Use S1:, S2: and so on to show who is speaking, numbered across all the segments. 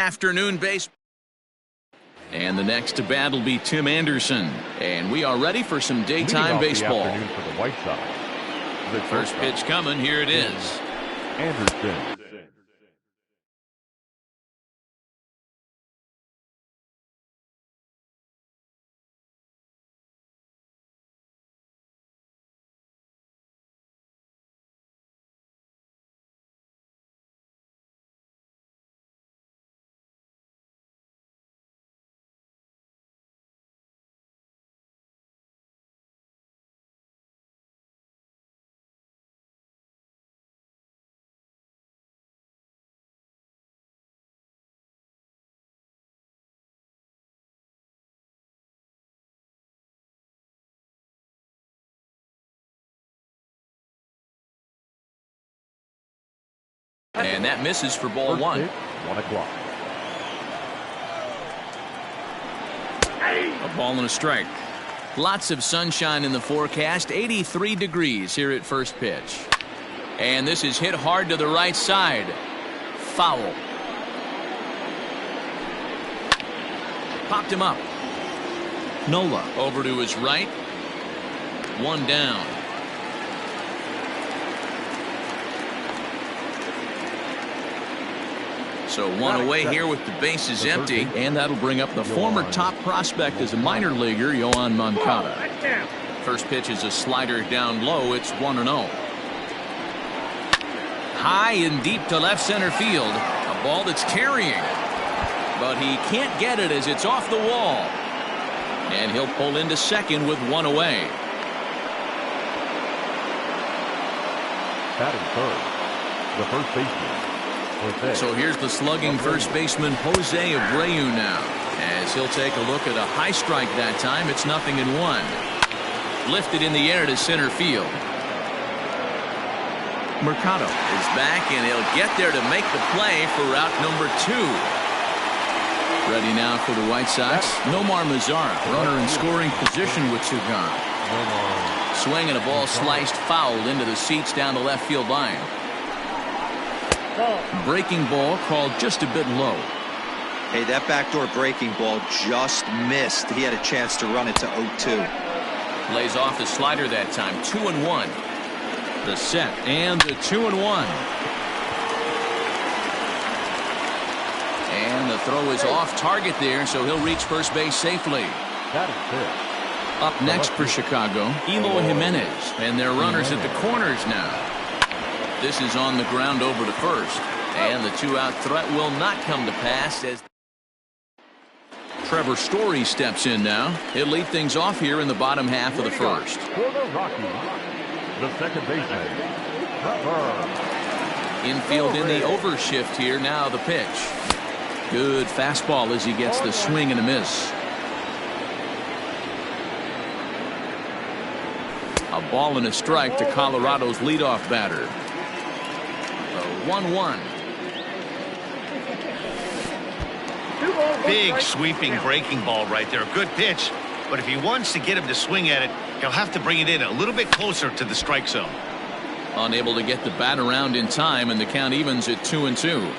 S1: Afternoon base. And the next to bat will be Tim Anderson. And we are ready for some daytime baseball.
S2: For the White Sox. The
S1: first pitch coming. Here it is.
S2: Anderson.
S1: And that misses for ball one.
S2: 1 o'clock.
S1: A ball and a strike. Lots of sunshine in the forecast. 83 degrees here at first pitch. And this is hit hard to the right side. Foul. Popped him up. Nola over to his right. One down. So one away here with the bases empty, and that'll bring up the former top prospect as a minor leaguer, Yohan Moncada. First pitch is a slider down low. It's 1-0. High and deep to left center field. A ball that's carrying, but he can't get it as it's off the wall. And he'll pull into second with one away.
S2: Batting third, the first baseman.
S1: So here's the slugging first baseman Jose Abreu now, as he'll take a look at a high strike that time. It's 0-1. Lifted in the air to center field. Mercado is back, and he'll get there to make the play for route number 2. Ready now for the White Sox. Nomar Mazara, runner in scoring position with 2 gone. Swing and a ball sliced foul into the seats down the left field line. Breaking ball called just a bit low.
S3: Hey, that backdoor breaking ball just missed. He had a chance to run it to 0-2.
S1: Lays off the slider that time. 2-1. The set and the 2-1. And the throw is off target there, so he'll reach first base safely. Up next for Chicago, Eloy Jimenez, and their runners at the corners now. This is on the ground over to first, and the 2-out threat will not come to pass as Trevor Story steps in now. He'll lead things off here in the bottom half of the first.
S2: For the Rockies, the second baseman, Trevor.
S1: Infield in the overshift here. Now the pitch. Good fastball as he gets the swing and a miss. A ball and a strike to Colorado's leadoff batter. 1-1.
S4: Big sweeping breaking ball right there. A good pitch, but if he wants to get him to swing at it, he'll have to bring it in a little bit closer to the strike zone.
S1: Unable to get the bat around in time, and the count evens at 2-2.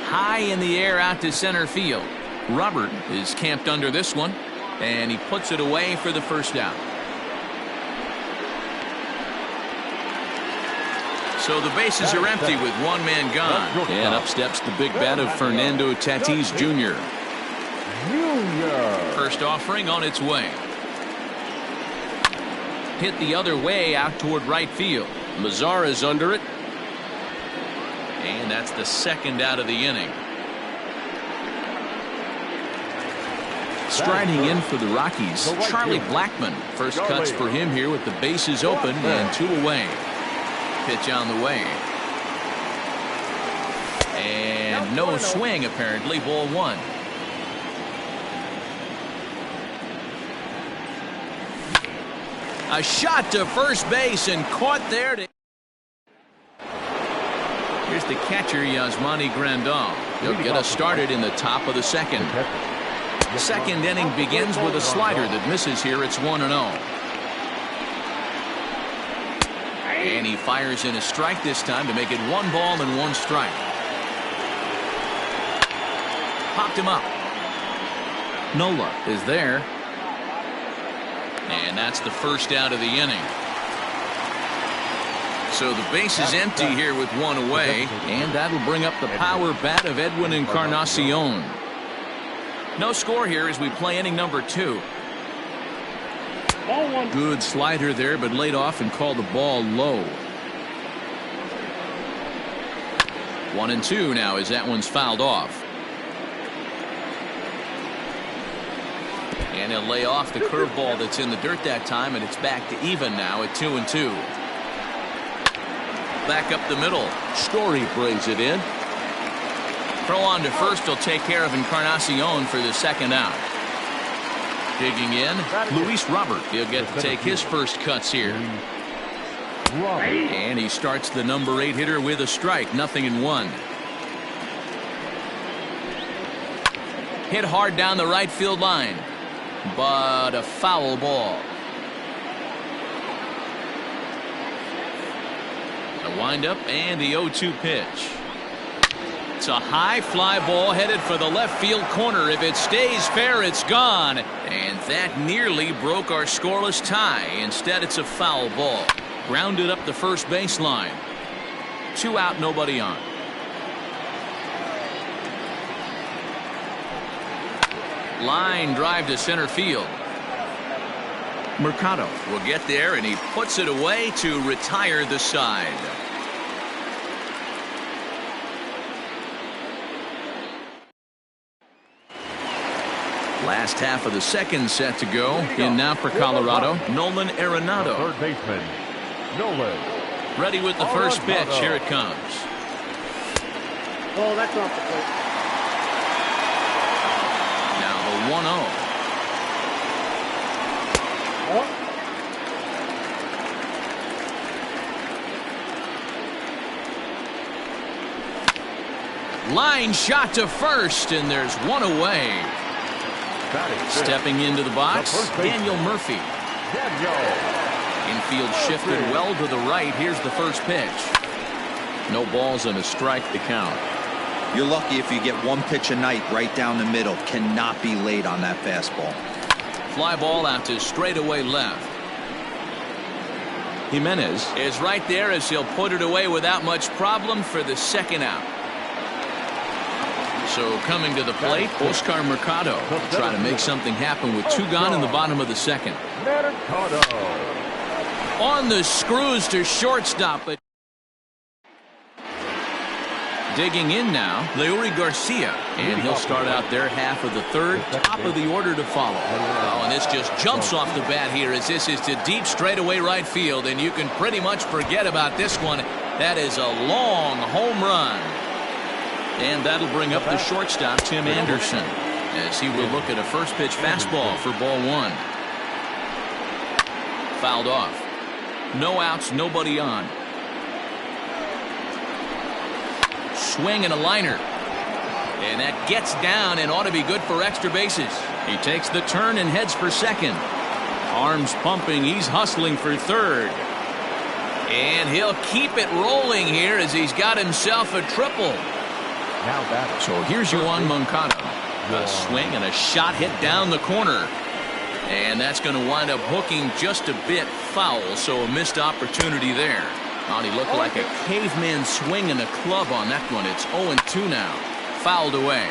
S1: High in the air out to center field. Robert is camped under this one, and he puts it away for the first out. So the bases are empty with one man gone. And up steps the big bat of Fernando Tatis Jr. First offering on its way. Hit the other way out toward right field. Mazara's under it. And that's the second out of the inning. Striding in for the Rockies, Charlie Blackmon. First cuts for him here with the bases open and 2 away. Pitch on the way. And no swing apparently. Ball 1. A shot to first base and caught there. Here's the catcher, Yasmani Grandal. He'll get us started in the top of the second. The second inning begins with a slider that misses here. It's 1-0. And he fires in a strike this time to make it 1 ball and 1 strike. Popped him up. Nola is there. And that's the first out of the inning. So the base is empty here with 1 away. And that'll bring up the power bat of Edwin Encarnacion. No score here as we play inning number 2. Good slider there, but laid off and called the ball low. 1-2 now as that one's fouled off. And he'll lay off the curveball that's in the dirt that time, and it's back to even now at 2-2. Back up the middle. Story plays it in. Throw on to first will take care of Encarnacion for the second out. Digging in, Luis Robert. He'll get to take his first cuts here. And he starts the number 8 hitter with a strike. 0-1. Hit hard down the right field line, but a foul ball. A windup and the 0-2 pitch. It's a high fly ball headed for the left field corner. If it stays fair, it's gone. And that nearly broke our scoreless tie. Instead, it's a foul ball. Grounded up the first baseline. 2 out, nobody on. Line drive to center field. Mercado will get there, and he puts it away to retire the side. Last half of the second set to go. In now for Colorado, Nolan Arenado.
S2: Third baseman, Nolan.
S1: Ready with the first pitch. Here it comes.
S5: Oh, that's off the plate.
S1: Now the 1-0. Line shot to first, and there's 1 away. Stepping into the box, Daniel Murphy. Infield shifted well to the right. Here's the first pitch. No balls and a strike to count.
S3: You're lucky if you get 1 pitch a night right down the middle. Cannot be late on that fastball.
S1: Fly ball out to straightaway left. Jimenez is right there as he'll put it away without much problem for the second out. So coming to the plate, Oscar Mercado trying to make something happen with 2 gone in the bottom of the second. On the screws to shortstop, but digging in now, Leury Garcia, and he'll start out their half of the third, top of the order to follow. Oh, and this just jumps off the bat here as this is to deep straightaway right field, and you can pretty much forget about this one. That is a long home run. And that'll bring up the shortstop, Tim Anderson, as he will look at a first pitch fastball for ball 1. Fouled off. No outs, nobody on. Swing and a liner. And that gets down and ought to be good for extra bases. He takes the turn and heads for second. Arms pumping, he's hustling for third. And he'll keep it rolling here as he's got himself a triple. So here's Yoan Moncada. A swing and a shot hit down the corner. And that's going to wind up hooking just a bit foul, so a missed opportunity there. Oh, he looked like a caveman swinging a club on that one. It's 0-2 now. Fouled away.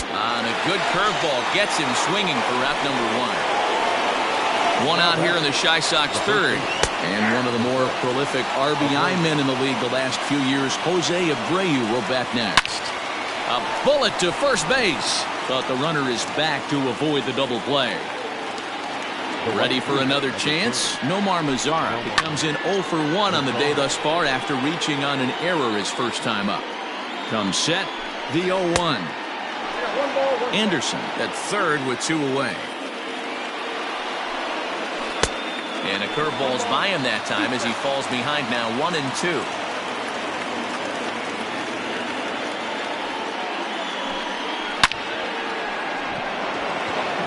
S1: And a good curveball gets him swinging for out number 1. 1 out here in the Chi Sox third. And one of the more prolific RBI men in the league the last few years, Jose Abreu, will bat next. A bullet to first base. Thought the runner is back to avoid the double play. Ready for another chance? Nomar Mazara. He comes in 0 for 1 on the day thus far after reaching on an error his first time up. Comes set, the 0-1. Anderson at third with 2 away. And a curveball's by him that time as he falls behind now 1-2.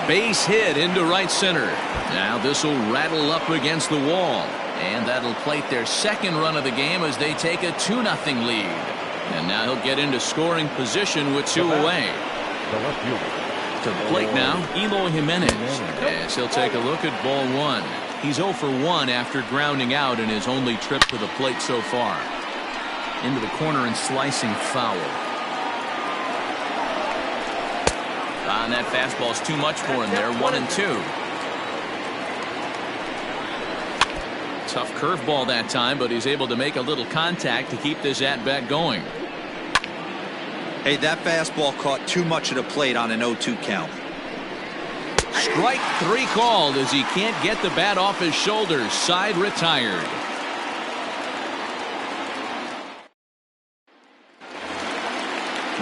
S1: Base hit into right center. Now this will rattle up against the wall. And that'll plate their second run of the game as they take a 2-0 lead. And now he'll get into scoring position with 2 away.
S2: The left fielder.
S1: To the plate now, Eloy Jimenez. As he'll take a look at ball 1. He's 0 for 1 after grounding out in his only trip to the plate so far. Into the corner and slicing foul. And that fastball's too much for him there. 1-2. Tough curveball that time, but he's able to make a little contact to keep this at-bat going.
S3: Hey, that fastball caught too much of the plate on an 0-2 count.
S1: Strike 3 called as he can't get the bat off his shoulders. Side retired.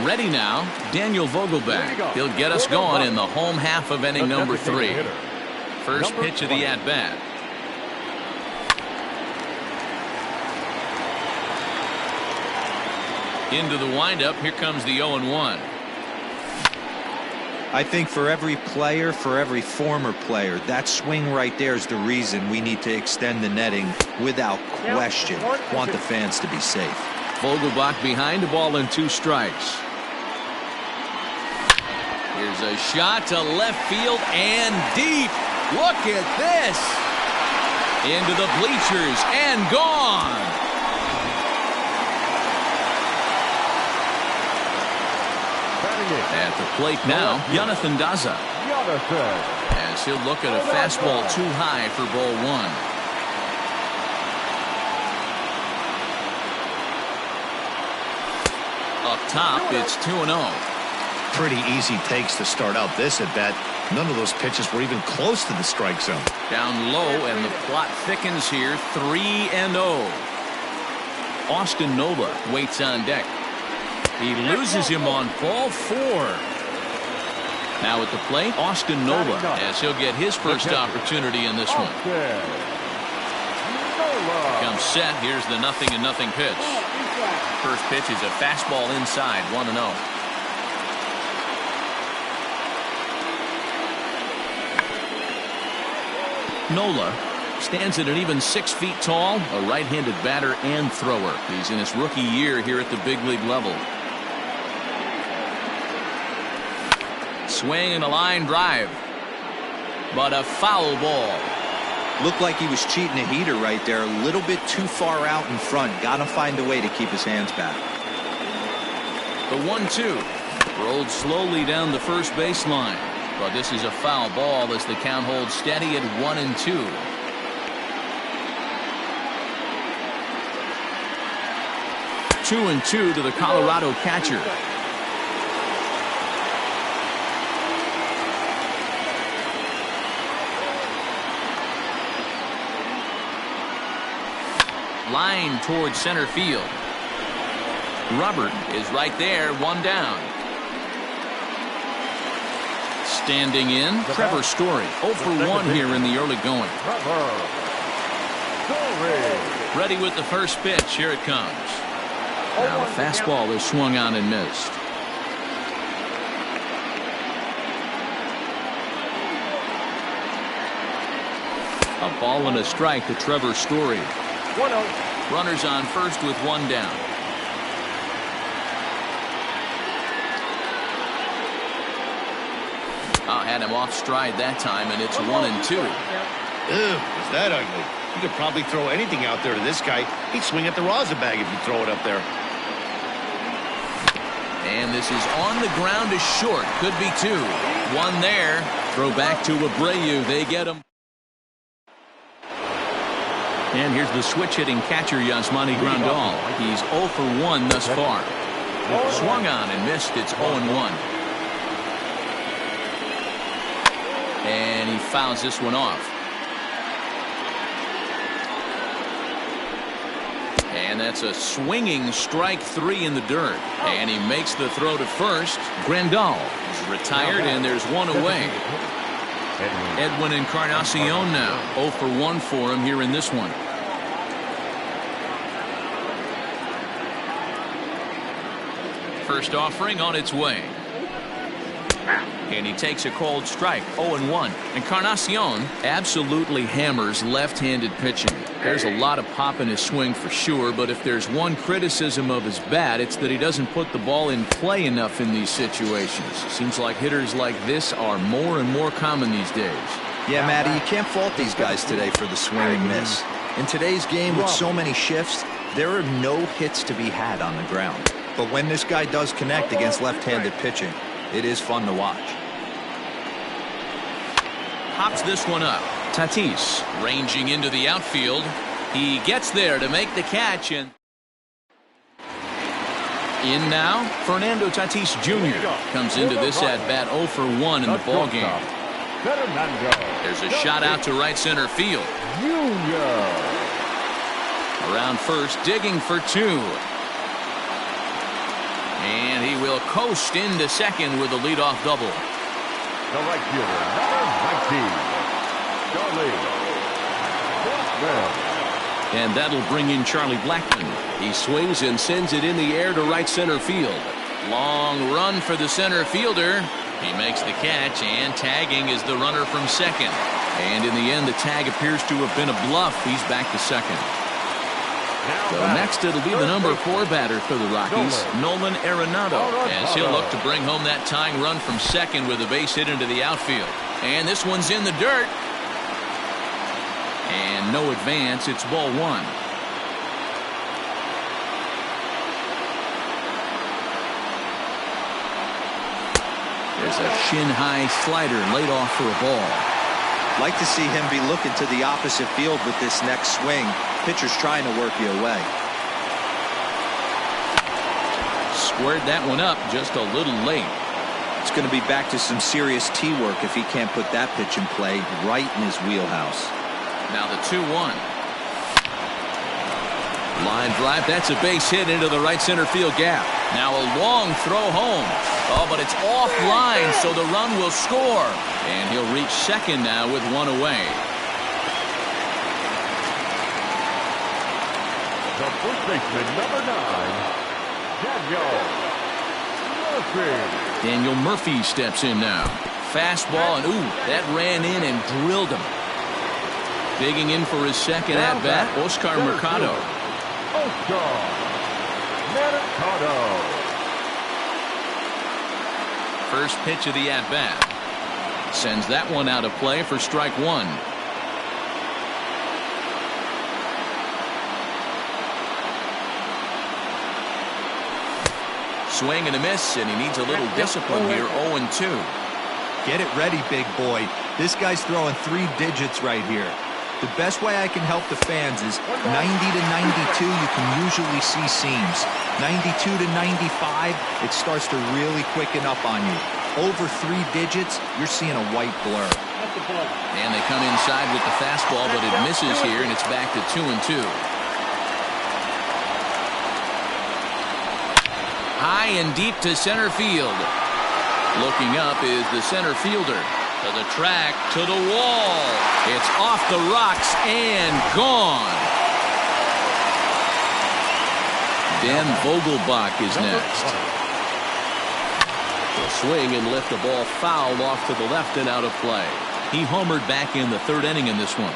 S1: Ready now, Daniel Vogelback. He'll get us going in the home half of inning number 3. First pitch of the at-bat. Into the windup. Here comes the 0-1.
S3: I think for every player, for every former player, that swing right there is the reason we need to extend the netting without question. Want the fans to be safe.
S1: Vogelbach behind, a ball and 2 strikes. Here's a shot to left field and deep. Look at this. Into the bleachers and gone. At the plate now, Jonathan Daza. As he'll look at a fastball too high for ball 1. Up top, it's 2-0.
S4: Pretty easy takes to start out this at bat. None of those pitches were even close to the strike zone.
S1: Down low, and the plot thickens here. 3-0. Austin Nola waits on deck. He loses him on ball 4. Now at the plate, Austin Nola, as he'll get his first opportunity in this one. Comes set. Here's the 0-0 pitch. First pitch is a fastball inside, 1-0. Nola stands at an even 6 feet tall, a right-handed batter and thrower. He's in his rookie year here at the big league level. Swing and a line drive, but a foul ball.
S3: Looked like he was cheating a heater right there, a little bit too far out in front. Got to find a way to keep his hands back.
S1: The 1-2 rolled slowly down the first baseline, but this is a foul ball as the count holds steady at 1-2. Two and 2 to the Colorado catcher. Line towards center field. Robert is right there, 1 down. Standing in, Trevor Story. 0 for 1 here in the early going. Ready with the first pitch. Here it comes. Now a fastball is swung on and missed. A ball and a strike to Trevor Story.
S2: 1-0.
S1: Runners on first with 1 down. Had him off stride that time, and it's 1-2.
S4: Ew, is that ugly? You could probably throw anything out there to this guy. He'd swing at the rosin bag if you throw it up there.
S1: And this is on the ground to short. Could be 2. 1 there. Throw back to Abreu. They get him. And here's the switch-hitting catcher, Yasmani Grandal. He's 0 for 1 thus far. Swung on and missed. It's 0-1. And he fouls this one off. And that's a swinging strike 3 in the dirt. And he makes the throw to first. Grandal is retired, and there's 1 away. Edwin Encarnacion now 0 for 1 for him here in this one. First offering on its way. And he takes a cold strike, 0-1. Encarnacion absolutely hammers left-handed pitching. There's a lot of pop in his swing for sure, but if there's one criticism of his bat, it's that he doesn't put the ball in play enough in these situations. Seems like hitters like this are more and more common these days.
S3: Yeah, Matty, you can't fault these guys today for the swing and miss. In today's game with so many shifts, there are no hits to be had on the ground. But when this guy does connect against left-handed pitching, it is fun to watch.
S1: Hops this one up. Tatis ranging into the outfield. He gets there to make the catch, and in now, Fernando Tatis Jr. comes into this at-bat 0 for 1 in the ballgame. There's a shot out to right center field. Around first, digging for 2. And he will coast into second with a leadoff double.
S2: The right fielder, number 19, Charlie Blackmon.
S1: And that'll bring in Charlie Blackmon. He swings and sends it in the air to right center field. Long run for the center fielder. He makes the catch, and tagging is the runner from second. And in the end, the tag appears to have been a bluff. He's back to second. So next it'll be the number 4 batter for the Rockies, Nolan Arenado, as he'll look to bring home that tying run from second with a base hit into the outfield. And this one's in the dirt. And no advance. It's ball 1. There's a shin-high slider laid off for a ball.
S3: Like to see him be looking to the opposite field with this next swing. Pitcher's trying to work you away.
S1: Squared that one up just a little late.
S3: It's going to be back to some serious tee work if he can't put that pitch in play right in his wheelhouse.
S1: Now the 2-1. Line drive. That's a base hit into the right center field gap. Now a long throw home. Oh, but it's offline, so the run will score. And he'll reach second now with 1 away.
S2: The first baseman, number 9, Daniel Murphy.
S1: Daniel Murphy steps in now. Fastball, and ooh, that ran in and drilled him. Digging in for his second at-bat, Oscar Mercado.
S2: Oscar Mercado.
S1: First pitch of the at-bat. Sends that one out of play for strike 1. Swing and a miss, and he needs a little discipline here. 0-2.
S3: Get it ready, big boy. This guy's throwing 3 digits right here. The best way I can help the fans is 90 to 92, you can usually see seams. 92 to 95, it starts to really quicken up on you. Over 3 digits, you're seeing a white blur.
S1: And they come inside with the fastball, but it misses here, and it's back to 2-2. High and deep to center field. Looking up is the center fielder. To the track, to the wall. It's off the rocks and gone. Dan Vogelbach is next. He'll swing and lift the ball foul off to the left and out of play. He homered back in the 3rd inning in this one.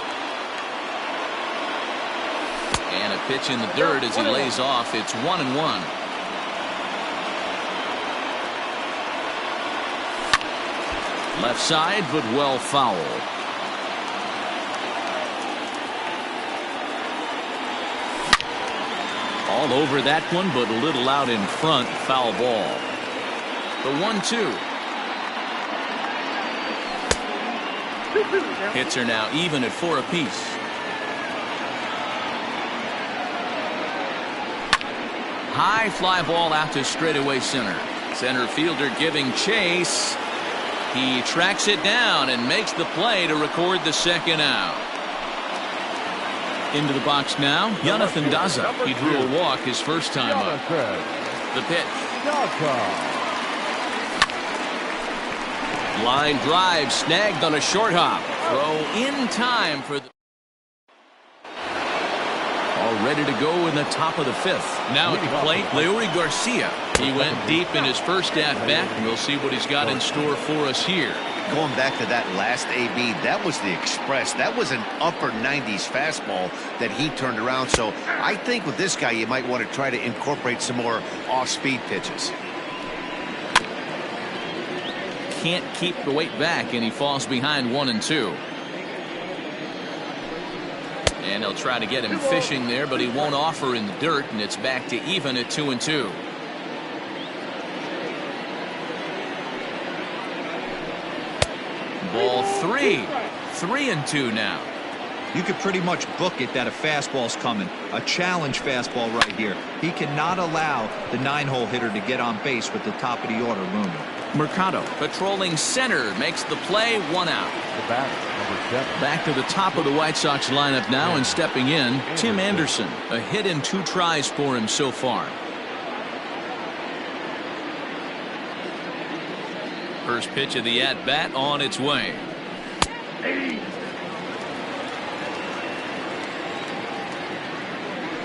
S1: And a pitch in the dirt as he lays off. It's 1-1. Left side, but well foul. All over that one, but a little out in front. Foul ball. The 1-2. Hits are now even at 4 apiece. High fly ball out to straightaway center. Center fielder giving chase. He tracks it down and makes the play to record the second out. Into the box now, Jonathan Daza. He drew a walk his first time up. The pitch. Line drive snagged on a short hop. Throw in time for the... all ready to go in the top of the 5th. Now at the plate, Leury Garcia. He went deep in his first at-bat, and we'll see what he's got in store for us here.
S4: Going back to that last AB, that was the express. That was an upper 90s fastball that he turned around. So I think with this guy, you might want to try to incorporate some more off-speed pitches.
S1: Can't keep the weight back, and he falls behind 1-2. And he'll try to get him fishing there, but he won't offer in the dirt, and it's back to even at 2-2. Ball 3. 3-2 now.
S3: You could pretty much book it that a fastball's coming. A challenge fastball right here. He cannot allow the 9-hole hitter to get on base with the top of the order looming.
S1: Mercado patrolling center makes the play, 1 out.
S2: The batter, number 7.
S1: Back to the top of the White Sox lineup now, and stepping in, Tim Anderson. A hit and 2 tries for him so far. First pitch of the at-bat on its way.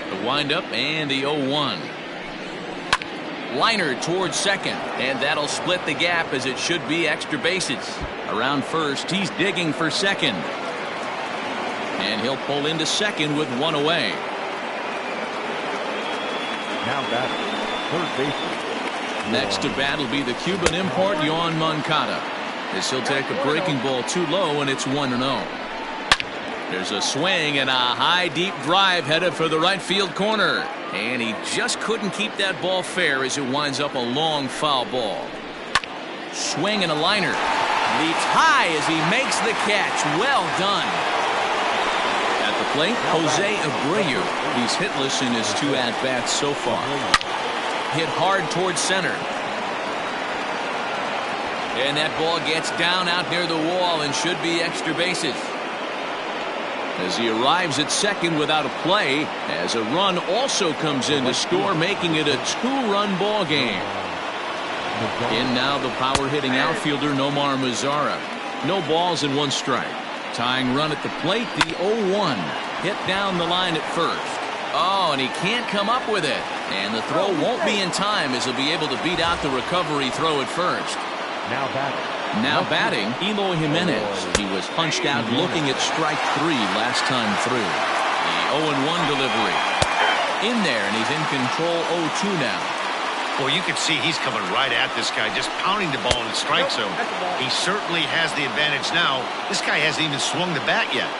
S1: The windup and the 0-1. Liner towards second, and that'll split the gap as it should be extra bases. Around first, he's digging for second. And he'll pull into second with 1 away.
S2: Now batting, third baseman.
S1: Next to bat will be the Cuban import, Yoan Moncada. As he'll take a breaking ball too low, and it's 1-0. There's a swing and a high deep drive headed for the right field corner. And he just couldn't keep that ball fair as it winds up a long foul ball. Swing and a liner. Leaps high as he makes the catch. Well done. At the plate, Jose Abreu. He's hitless in his 2 at-bats so far. Hit hard towards center. And that ball gets down out near the wall and should be extra bases. As he arrives at second without a play, as a run also comes in to score, making it a 2-run ball game. In now the power-hitting outfielder Nomar Mazara. No balls and 1 strike. Tying run at the plate, the 0-1. Hit down the line at first. Oh, and he can't come up with it. And the throw won't be in time as he'll be able to beat out the recovery throw at first. Now batting, Eloy Jimenez. He was punched out looking at strike 3 last time through. The 0-1 delivery. In there, and he's in control 0-2 now.
S4: Well, you can see he's coming right at this guy, just pounding the ball in the strike zone. He certainly has the advantage now. This guy hasn't even swung the bat yet.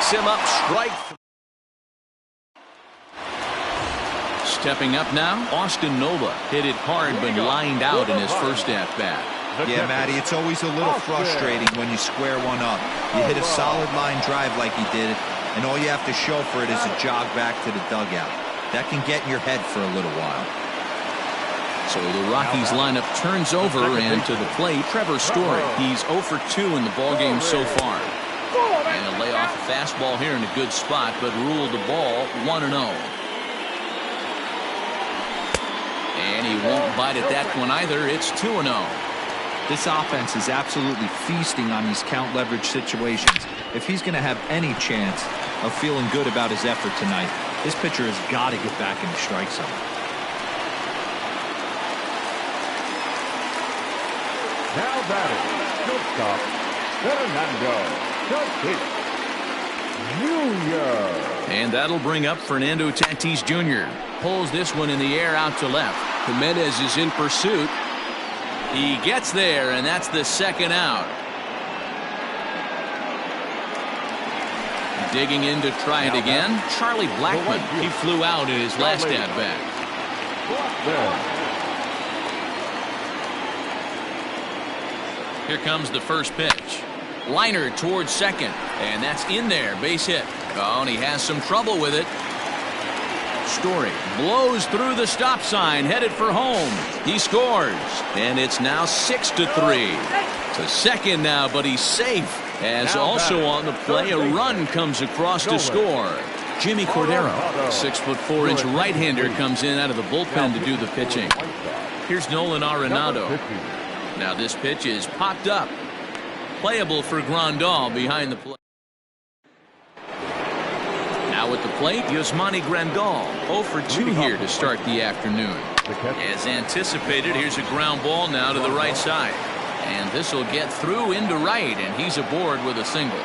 S1: picks him up, strike. Stepping up now, Austin Nova hit it hard but lined out in his first at-bat.
S3: Yeah, Matty, it's always a little frustrating when you square one up. You hit a solid line drive like he did, and all you have to show for it is a jog back to the dugout. That can get in your head for a little while.
S1: So the Rockies lineup turns over, and to the plate, Trevor Story. He's 0 for 2 in the ballgame so far. And a lay off a fastball here in a good spot, but ruled the ball 1-0. And he won't bite at that one either. It's 2-0.
S3: This offense is absolutely feasting on these count leverage situations. If he's going to have any chance of feeling good about his effort tonight, this pitcher has got to get back in the strike zone.
S2: Now batting, shortstop, Fernando Jr.
S1: And that'll bring up Fernando Tatis Jr. Pulls this one in the air out to left. Jimenez is in pursuit. He gets there, and that's the second out. Digging in to try it again, Charlie Blackmon. He flew out in his last at-bat. Here comes the first pitch. Liner towards second, and that's in there, base hit. Oh, and he has some trouble with it. Story blows through the stop sign, headed for home. He scores, and it's now 6-3. To second now, but he's safe. As also on the play, a run comes across to score. Jimmy Cordero, 6'4" right-hander, comes in out of the bullpen to do the pitching. Here's Nolan Arenado. Now this pitch is popped up. Playable for Grandal behind the plate. Now at the plate, Yasmani Grandal, 0 for 2 here to start the afternoon. As anticipated, here's a ground ball now to the right side. And this will get through into right, and he's aboard with a single.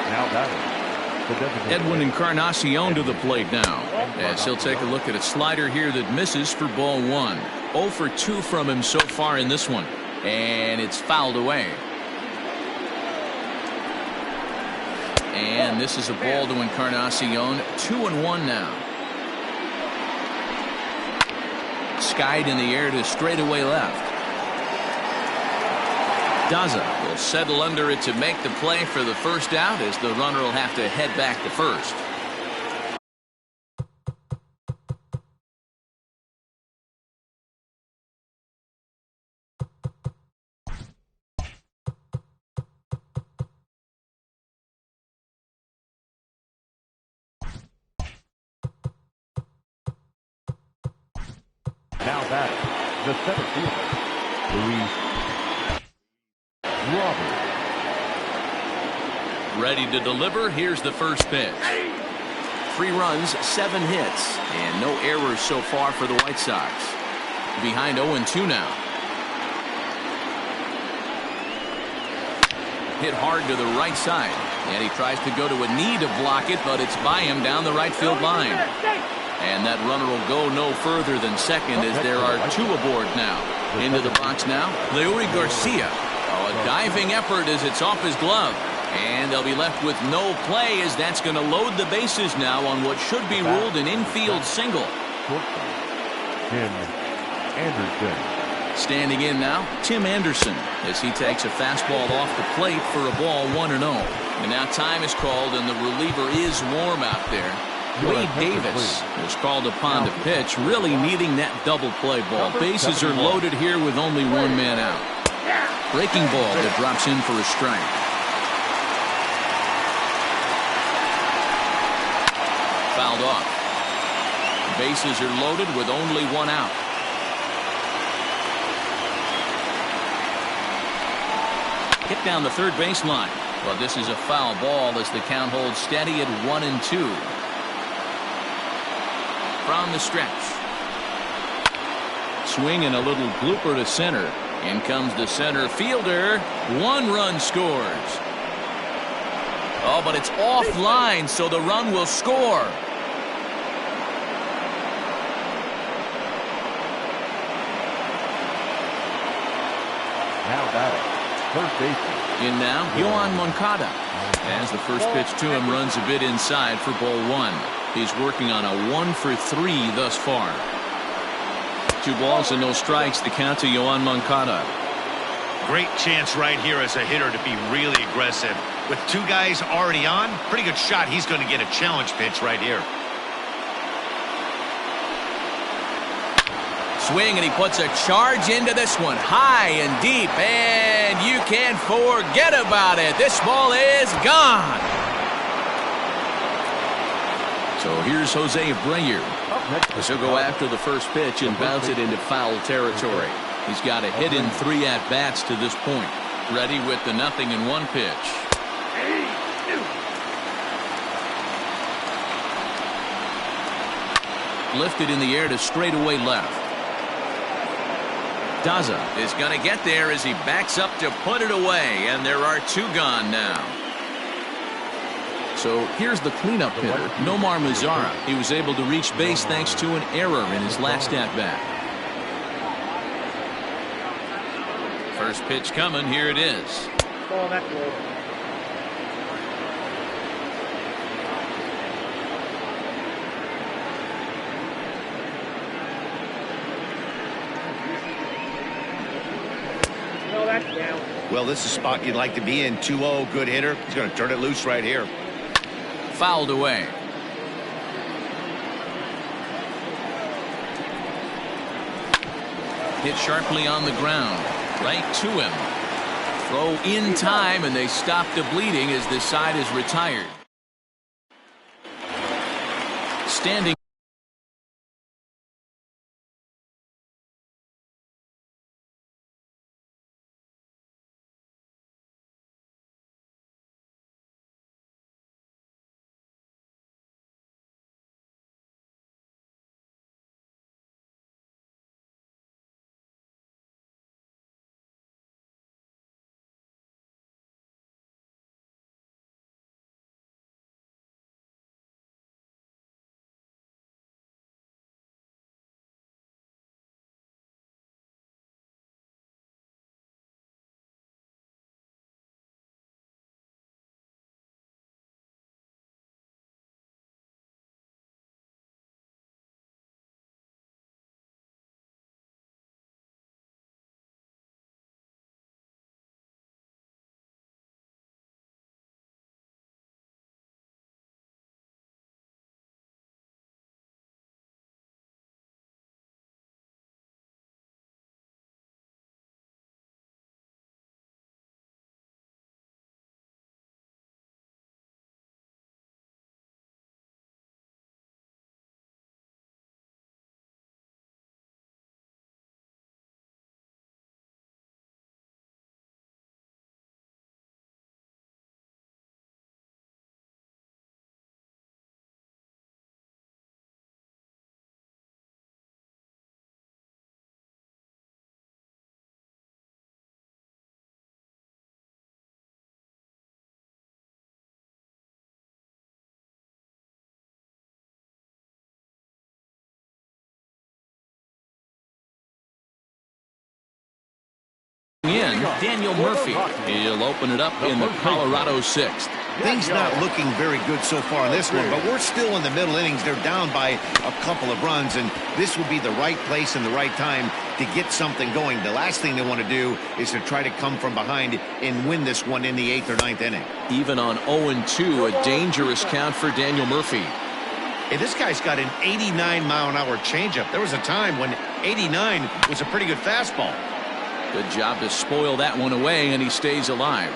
S2: Now batting,
S1: Edwin Encarnacion to the plate now, as he'll take a look at a slider here that misses for ball 1. 0 for 2 from him so far in this one, and it's fouled away. And this is a ball to Encarnacion. 2-1 now. Skied in the air to straightaway left. Daza will settle under it to make the play for the first out, as the runner will have to head back to first.
S2: now batting, the center fielder, Luis Robert.
S1: Ready to deliver. Here's the first pitch. 3 runs, 7 hits, and no errors so far for the White Sox. Behind 0-2 now. Hit hard to the right side, and he tries to go to a knee to block it, but it's by him down the right field line. And that runner will go no further than second, as there are 2 aboard now. Into the box now, Leury Garcia. Oh, a diving effort as it's off his glove. And they'll be left with no play, as that's going to load the bases now on what should be ruled an infield single.
S2: Tim Anderson.
S1: Standing in now, Tim Anderson, as he takes a fastball off the plate for a ball 1-0. And now time is called, and the reliever is warm out there. Wade Davis was called upon to pitch, really needing that double play ball. Bases are loaded here with only 1 man out. Breaking ball that drops in for a strike. Fouled off. Bases are loaded with only 1 out. Hit down the third baseline. Well, this is a foul ball as the count holds steady at 1-2. From the stretch. Swing and a little blooper to center. In comes the center fielder. 1 run scores. Oh, but it's offline, so the run will score.
S2: Now batting, first baseman.
S1: In now, Yohan Moncada. As the first pitch to him runs a bit inside for ball one. He's working on a 1-for-3 thus far. 2 balls and no strikes. The count to Yohan Moncada.
S4: Great chance right here as a hitter to be really aggressive. With 2 guys already on, pretty good shot. He's going to get a challenge pitch right here.
S1: Swing, and he puts a charge into this one. High and deep, and you can't forget about it. This ball is gone. So here's Jose Abreu. He'll go after the first pitch and bounce it into foul territory. He's got a hit in 3 at-bats to this point. Ready with the 0-1 pitch. Lifted in the air to straightaway left. Daza is going to get there as he backs up to put it away, and there are 2 gone now. So here's the cleanup hitter, Nomar Mazara. He was able to reach base thanks to an error in his last at-bat. First pitch coming. Here it is.
S4: Well, this is a spot you'd like to be in. 2-0, good hitter. He's going to turn it loose right here.
S1: Fouled away. Hit sharply on the ground. Right to him. Throw in time, and they stop the bleeding as this side is retired. Standing. In Daniel Murphy. He'll open it up in the Colorado 6th.
S4: Things not looking very good so far in this one, but we're still in the middle innings. They're down by a couple of runs, and this would be the right place and the right time to get something going. The last thing they want to do is to try to come from behind and win this one in the 8th or 9th inning.
S1: Even on 0-2, a dangerous count for Daniel Murphy.
S4: Hey, this guy's got an 89-mile-an-hour changeup. There was a time when 89 was a pretty good fastball.
S1: Good job to spoil that one away, and he stays alive.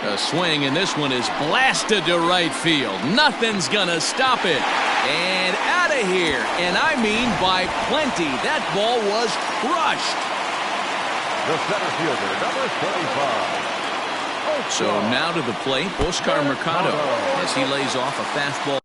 S1: A swing, and this one is blasted to right field. Nothing's gonna stop it. And out of here, and I mean by plenty. That ball was crushed.
S2: The center fielder, number 25.
S1: So now to the plate, Oscar Mercado, as he lays off a fastball.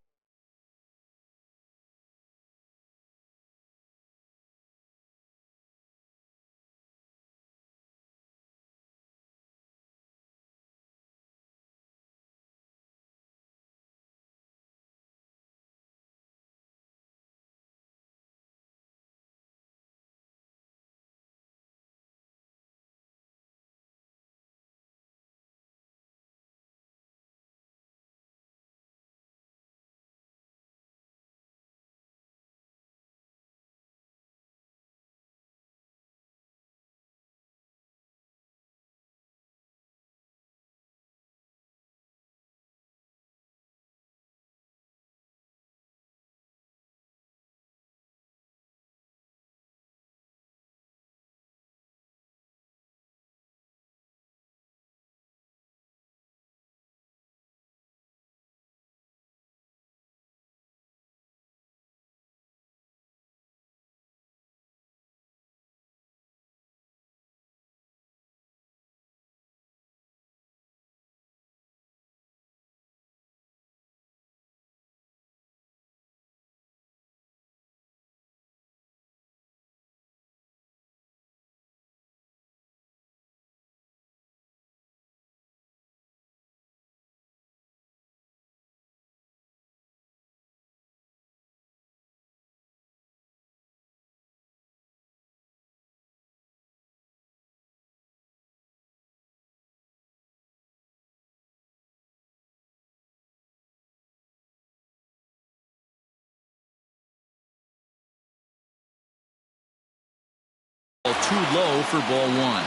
S1: Too low for ball one.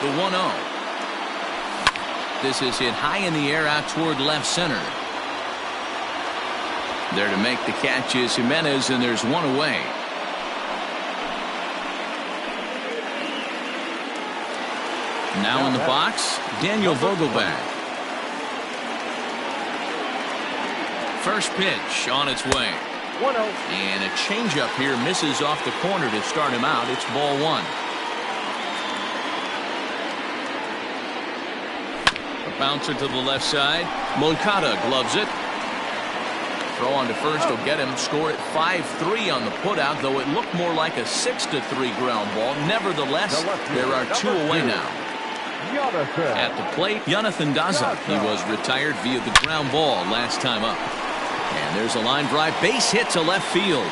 S1: The 1-0. This is hit high in the air out toward left center. There to make the catch is Jimenez, and there's one away. Now in the box, Daniel Vogelback. First pitch on its way.
S2: 1-0.
S1: And a changeup here misses off the corner to start him out. It's ball one. A bouncer to the left side. Moncada gloves it. Throw on to first will get him. Score at 5-3 on the putout, though it looked more like a 6-3 ground ball. Nevertheless, there are two away now. At the plate, Jonathan Daza. He was retired via the ground ball last time up. And there's a line drive, base hit to left field.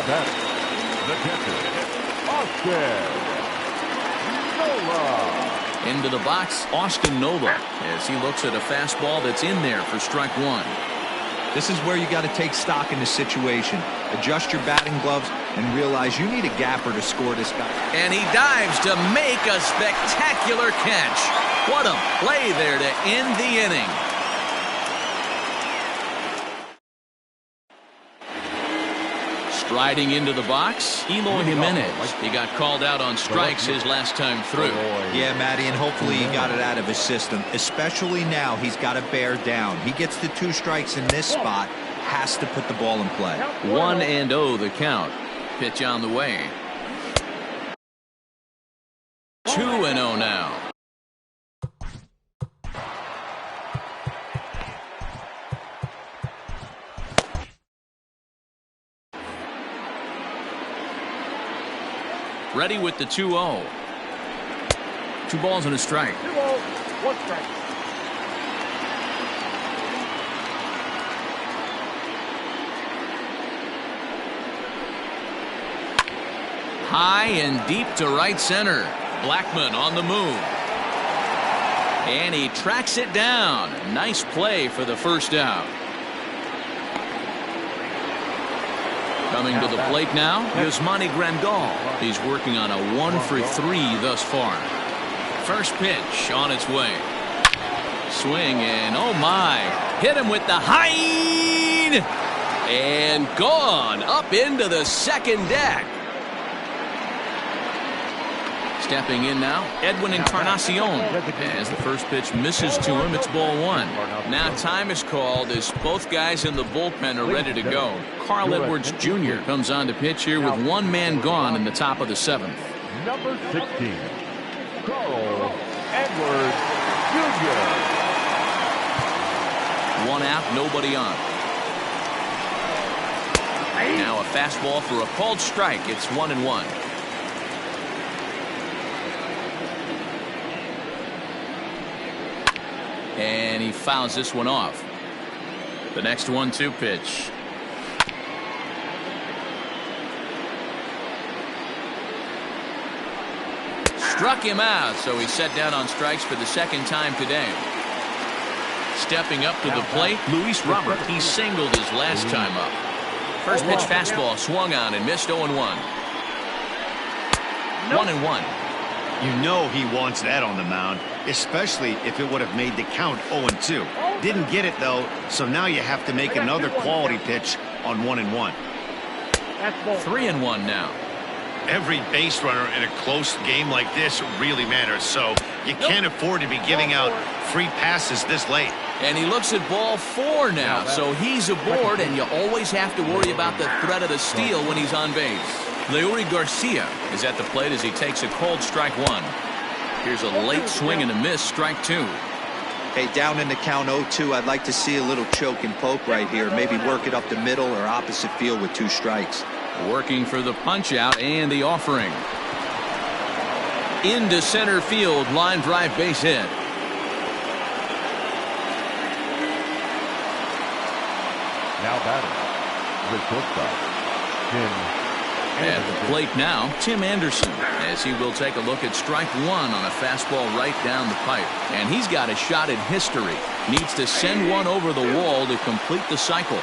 S2: Now batting, the catcher, Austin Nola.
S1: Into the box, Austin Nola, as he looks at a fastball that's in there for strike one.
S3: This is where you got to take stock in the situation. Adjust your batting gloves and realize you need a gapper to score this guy.
S1: And he dives to make a spectacular catch. What a play there to end the inning. Striding into the box, Eloy Jimenez. He got called out on strikes his last time through.
S3: Yeah, Matty, and hopefully he got it out of his system. Especially now, he's got to bear down. He gets the 2 strikes in this spot, has to put the ball in play.
S1: 1-0 the count. Pitch on the way. 2-0 now. Ready with the 2-0. 2 balls and a strike.
S2: 2-0, 1 strike.
S1: High and deep to right center. Blackmon on the move. And he tracks it down. Nice play for the first out. Coming to the plate now, Yasmani Grandal. He's working on a 1-for-3 thus far. First pitch on its way. Swing and oh my. Hit him with the hind. And gone up into the second deck. Stepping in now, Edwin Encarnacion. As the first pitch misses to him, it's ball 1. Now time is called as both guys in the bullpen are ready to go. Carl Edwards Jr. comes on to pitch here with 1 man gone in the top of the 7th.
S2: Number 16, Carl Edwards Jr.
S1: 1 out, nobody on. Now a fastball for a called strike. It's 1-1. And he fouls this one off. The next 1-2 pitch. Struck him out, so he's set down on strikes for the second time today. Stepping up to the plate, Luis Robert. He singled his last time up. First pitch fastball swung on and missed 0-1. 1-1.
S4: You know he wants that on the mound, especially if it would have made the count 0-2. Didn't get it, though, so now you have to make another quality pitch on 1-1.
S1: 3-1 now.
S4: Every base runner in a close game like this really matters, so you can't afford to be giving out free passes this late.
S1: And he looks at ball 4 now, so he's aboard, and you always have to worry about the threat of the steal when he's on base. Leury Garcia is at the plate as he takes a called strike 1. Here's a late swing and a miss, strike 2.
S3: Hey, down in the count 0-2, I'd like to see a little choke and poke right here. Maybe work it up the middle or opposite field with 2 strikes.
S1: Working for the punch out and the offering. Into center field, line drive base hit.
S2: Now batting, the shortstop, Tim
S1: At the plate now, Tim Anderson, as he will take a look at strike 1 on a fastball right down the pipe. And he's got a shot at history. Needs to send one over the wall to complete the cycle.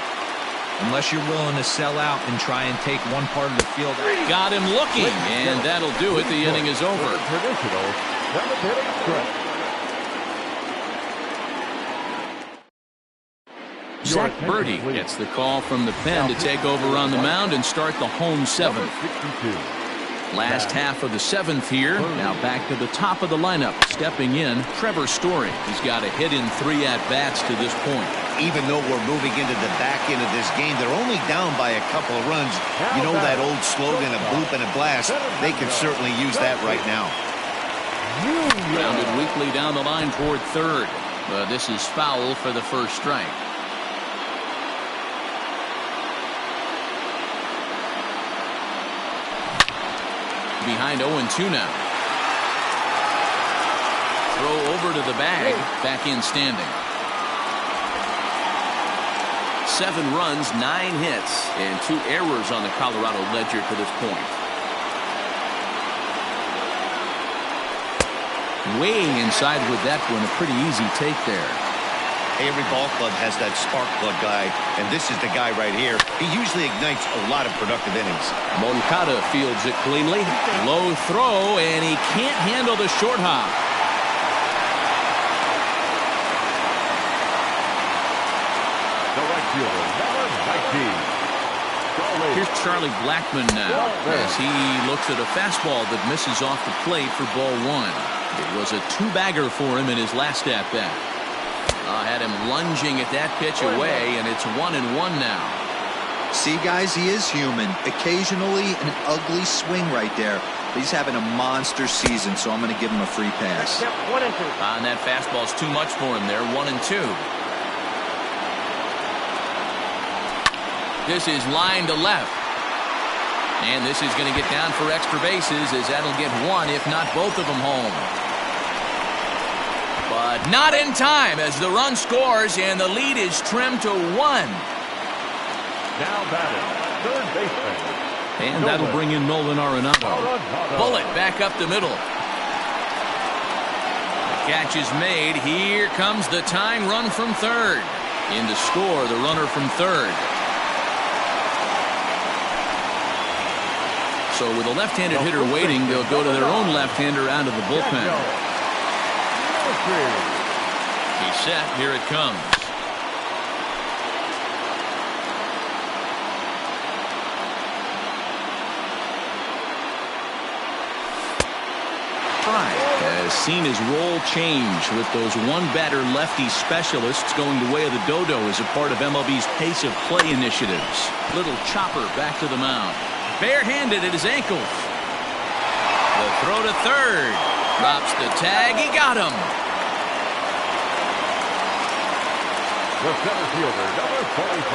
S3: Unless you're willing to sell out and try and take one part of the field.
S1: Got him looking, and that'll do it. The inning is over.
S2: Traditional seventh-inning stretch.
S1: Zach Birdie gets the call from the pen to take over on the mound and start the home 7th. Last half of the 7th here. Now back to the top of the lineup. Stepping in, Trevor Story. He's got a hit in 3 at-bats to this point.
S4: Even though we're moving into the back end of this game, they're only down by a couple of runs. You know that old slogan, a bloop and a blast? They can certainly use that right now.
S1: Grounded weakly down the line toward third. But this is foul for the first strike. Behind 0-2 now. Throw over to the bag. Back in standing. 7 runs, 9 hits, and 2 errors on the Colorado ledger to this point. Way inside with that one, a pretty easy take there.
S4: Every ball club has that spark plug guy, and this is the guy right here. He usually ignites a lot of productive innings.
S1: Moncada fields it cleanly. Low throw, and he can't handle the short hop.
S2: The right fielder, number 19.
S1: Here's Charlie Blackmon now as he looks at a fastball that misses off the plate for ball 1. It was a 2-bagger for him in his last at-bat. Had him lunging at that pitch away, and it's 1-1 now.
S3: See, guys, he is human. Occasionally an ugly swing right there. He's having a monster season, so I'm going to give him a free pass.
S5: Yep, 1 and 2.
S1: And that fastball's too much for him there. 1-2. This is line to left. And this is going to get down for extra bases, as that'll get 1, if not both of them, home. But not in time as the run scores and the lead is trimmed to 1.
S2: Now batting, third baseman.
S1: And that'll bring in Nolan Arenado. Bullet back up the middle. The catch is made. Here comes the tying run from third. In to score the runner from third. So with a left-handed hitter waiting, they'll go to their own left-hander out of the bullpen. He's set. Here it comes. Has seen his role change with those one-batter lefty specialists going the way of the dodo as a part of MLB's pace of play initiatives. Little chopper back to the mound. Barehanded at his ankles. The throw to third. Drops the tag. He got him.
S2: The center fielder, number 45.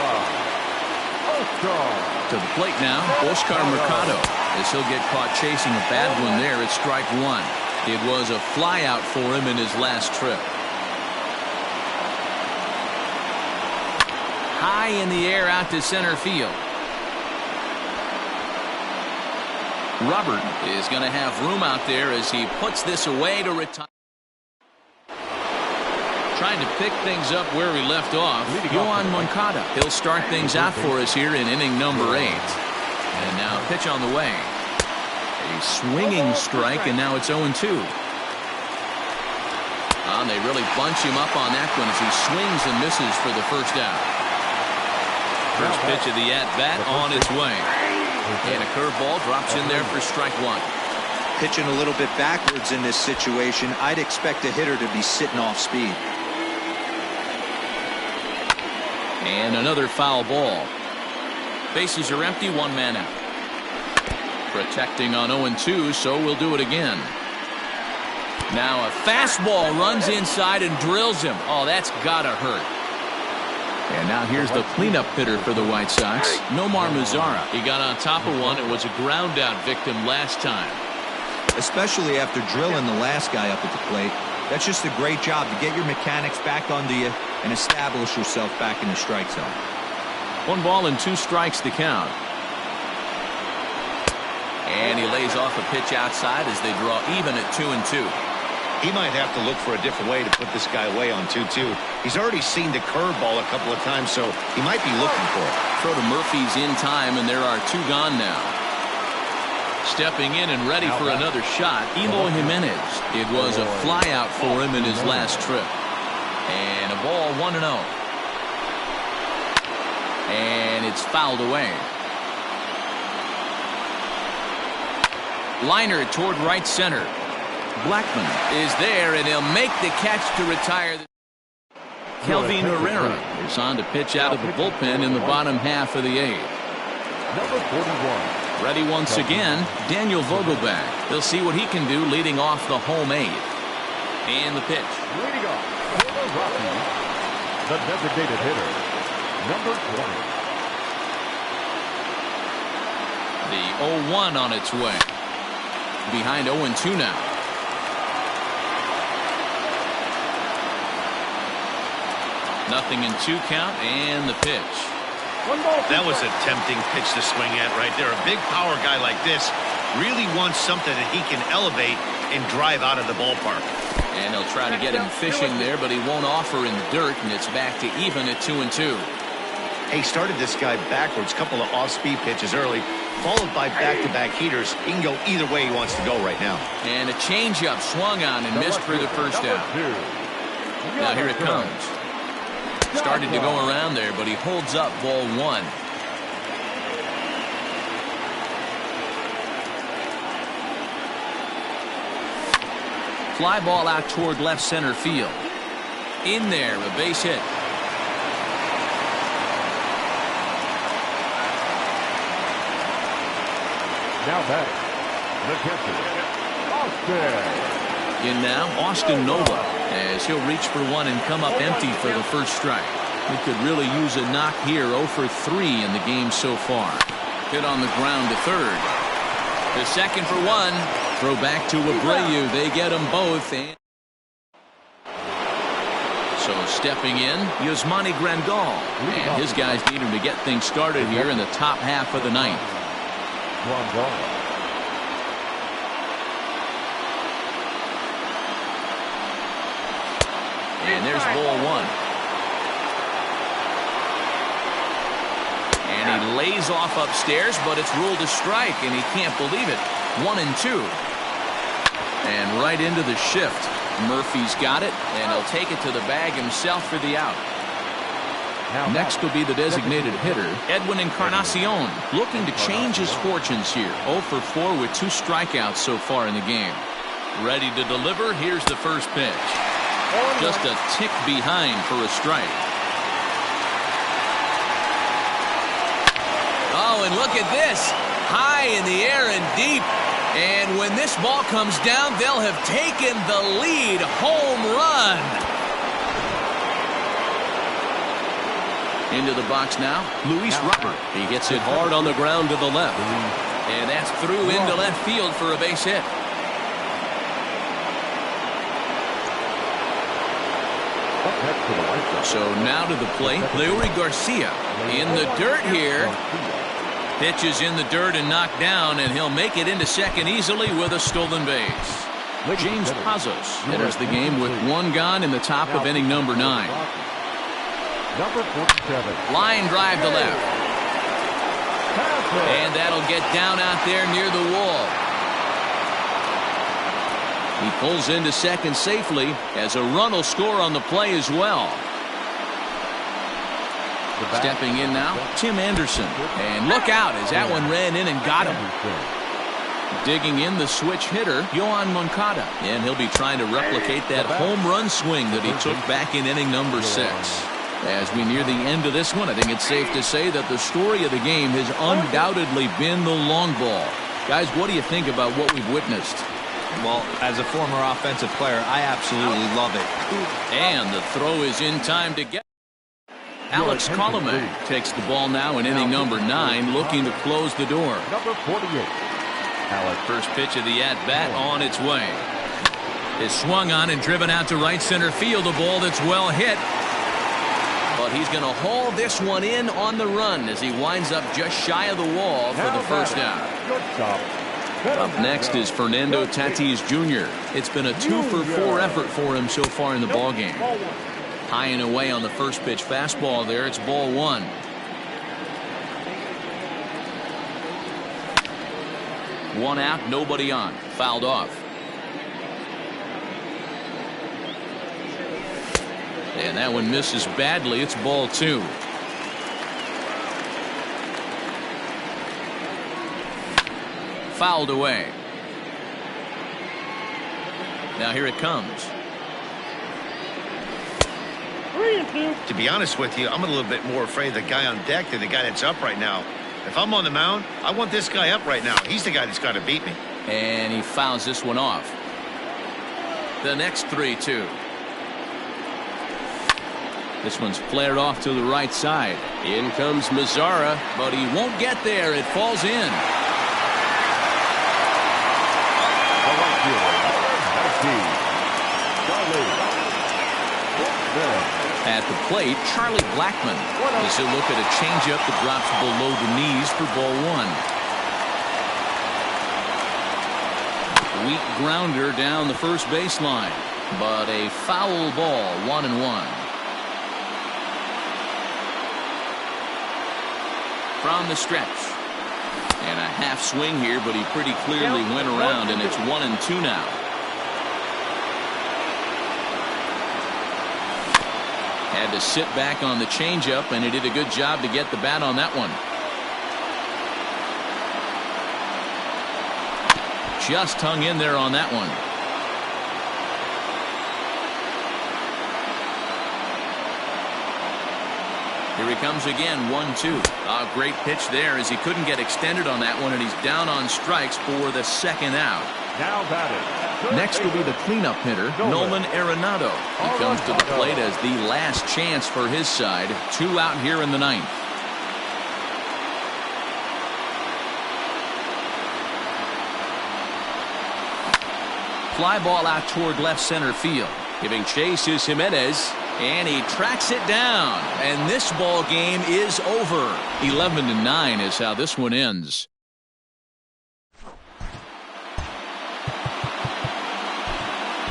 S2: Oscar.
S1: To the plate now, Oscar Mercado. As he'll get caught chasing a bad one there at strike 1. It was a flyout for him in his last trip. High in the air out to center field. Robert is going to have room out there as he puts this away to retire. Trying to pick things up where we left off. Yohan Moncada. He'll start things out for us here in inning number 8. And now pitch on the way. A swinging strike, and now it's 0-2. And they really bunch him up on that one as he swings and misses for the first out. First pitch of the at-bat on its way. And a curveball drops in there for strike 1.
S3: Pitching a little bit backwards in this situation, I'd expect a hitter to be sitting off speed.
S1: And another foul ball. Bases are empty, 1 man out. Protecting on 0-2, so we'll do it again. Now a fastball runs inside and drills him. Oh, that's gotta hurt. And now here's the cleanup hitter for the White Sox, Nomar Mazara. He got on top of one. It was a ground out victim last time.
S3: Especially after drilling the last guy up at the plate. That's just a great job to get your mechanics back onto you and establish yourself back in the strike zone.
S1: 1 ball and 2 strikes to count. And he lays off a pitch outside as they draw even at 2-2.
S4: He might have to look for a different way to put this guy away on 2-2. He's already seen the curveball a couple of times, so he might be looking for it.
S1: Throw to Murphy's in time, and there are 2 gone now. Stepping in and ready for another shot, Eloy Jimenez. It was a flyout for him in his last trip. And a ball 1-0. And it's fouled away. Liner toward right center. Blackmon is there, and he'll make the catch to retire. Kelvin Herrera is on to pitch out of the bullpen in the bottom half of the 8th.
S2: Number 41.
S1: Ready once again, Daniel Vogelbach. He'll see what he can do leading off the home 8th. And the pitch.
S2: Leading off for the Rockies, the designated hitter, number 20.
S1: The 0-1 on its way. Behind 0-2 now. 0-2 count and the pitch.
S4: That was a tempting pitch to swing at right there. A big power guy like this really wants something that he can elevate and drive out of the ballpark.
S1: And they'll try to get him fishing there, but he won't offer in the dirt, and it's back to even at 2-2.
S4: He started this guy backwards, couple of off-speed pitches early, followed by back-to-back heaters. He can go either way he wants to go right now.
S1: And a changeup swung on and missed for the first out. Now here it comes. Started to go around there, but he holds up ball 1. Fly ball out toward left center field. In there, a base hit.
S2: Now back, the catcher, Austin.
S1: In now, Austin Nova, as he'll reach for one and come up empty for the first strike. He could really use a knock here. 0 for 3 in the game so far. Hit on the ground to third. The second for 1. Throw back to Abreu. They get them both. And so stepping in, Yasmani Grandal. And his guys need him to get things started here in the top half of the ninth. And there's ball 1. And he lays off upstairs, but it's ruled a strike, and he can't believe it. 1-2. And right into the shift. Murphy's got it, and he'll take it to the bag himself for the out. Next will be the designated hitter, Edwin Encarnacion, looking to change his fortunes here. 0 for 4 with 2 strikeouts so far in the game. Ready to deliver. Here's the first pitch. Just a tick behind for a strike. Oh, and look at this. High in the air and deep. And when this ball comes down, they'll have taken the lead. Home run. Into the box now, Luis Robert. He hits it hard on the ground to the left. And that's through into left field for a base hit. So now to the plate, Leury Garcia. In the dirt here. Pitch is in the dirt and knocked down, and he'll make it into second easily with a stolen base. James Pazos enters the game with 1 gone in the top of inning number 9.
S2: Number 47.
S1: Line drive to left. And that'll get down out there near the wall. He pulls into second safely as a run will score on the play as well. Stepping in now, Tim Anderson. And look out as that one ran in and got him. Digging in the switch hitter, Yohan Moncada. And he'll be trying to replicate that home run swing that he took back in inning number 6. As we near the end of this one, I think it's safe to say that the story of the game has undoubtedly been the long ball. Guys, what do you think about what we've witnessed?
S3: Well, as a former offensive player, I absolutely love it.
S1: And the throw is in time to get. Alex Colomé takes the ball now in inning number 9, looking to close the door.
S2: Number 48.
S1: Alex, first pitch of the at-bat on its way. Is swung on and driven out to right center field. A ball that's well hit. But he's going to haul this one in on the run as he winds up just shy of the wall for the first out. Up next is Fernando Tatis Jr. It's been a 2 for 4 effort for him so far in the ballgame. High and away on the first pitch fastball there. It's ball 1. One out, nobody on. Fouled off. And that one misses badly. It's ball 2. Fouled away. Now here it comes.
S4: To be honest with you, I'm a little bit more afraid of the guy on deck than the guy that's up right now. If I'm on the mound, I want this guy up right now. He's the guy that's got to beat me.
S1: And he fouls this one off. The next 3-2. This one's flared off to the right side. In comes Mazzara, but he won't get there. It falls in. At the plate, Charlie Blackmon. As he'll look at a changeup that drops below the knees for ball one. Weak grounder down the first baseline, but a foul ball, 1-1. From the stretch. And a half swing here, but he pretty clearly went around, and it's 1-2 now. Had to sit back on the changeup, and he did a good job to get the bat on that one. Just hung in there on that one. Here he comes again, 1-2. A great pitch there as he couldn't get extended on that one, and he's down on strikes for the second out.
S2: Now batting.
S1: Next will be the cleanup hitter, Nolan Arenado. He comes to the plate as the last chance for his side. 2 out here in the ninth. Fly ball out toward left center field. Giving chase is Jimenez, and he tracks it down. And this ball game is over. 11-9 is how this one ends.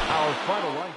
S2: Our final line.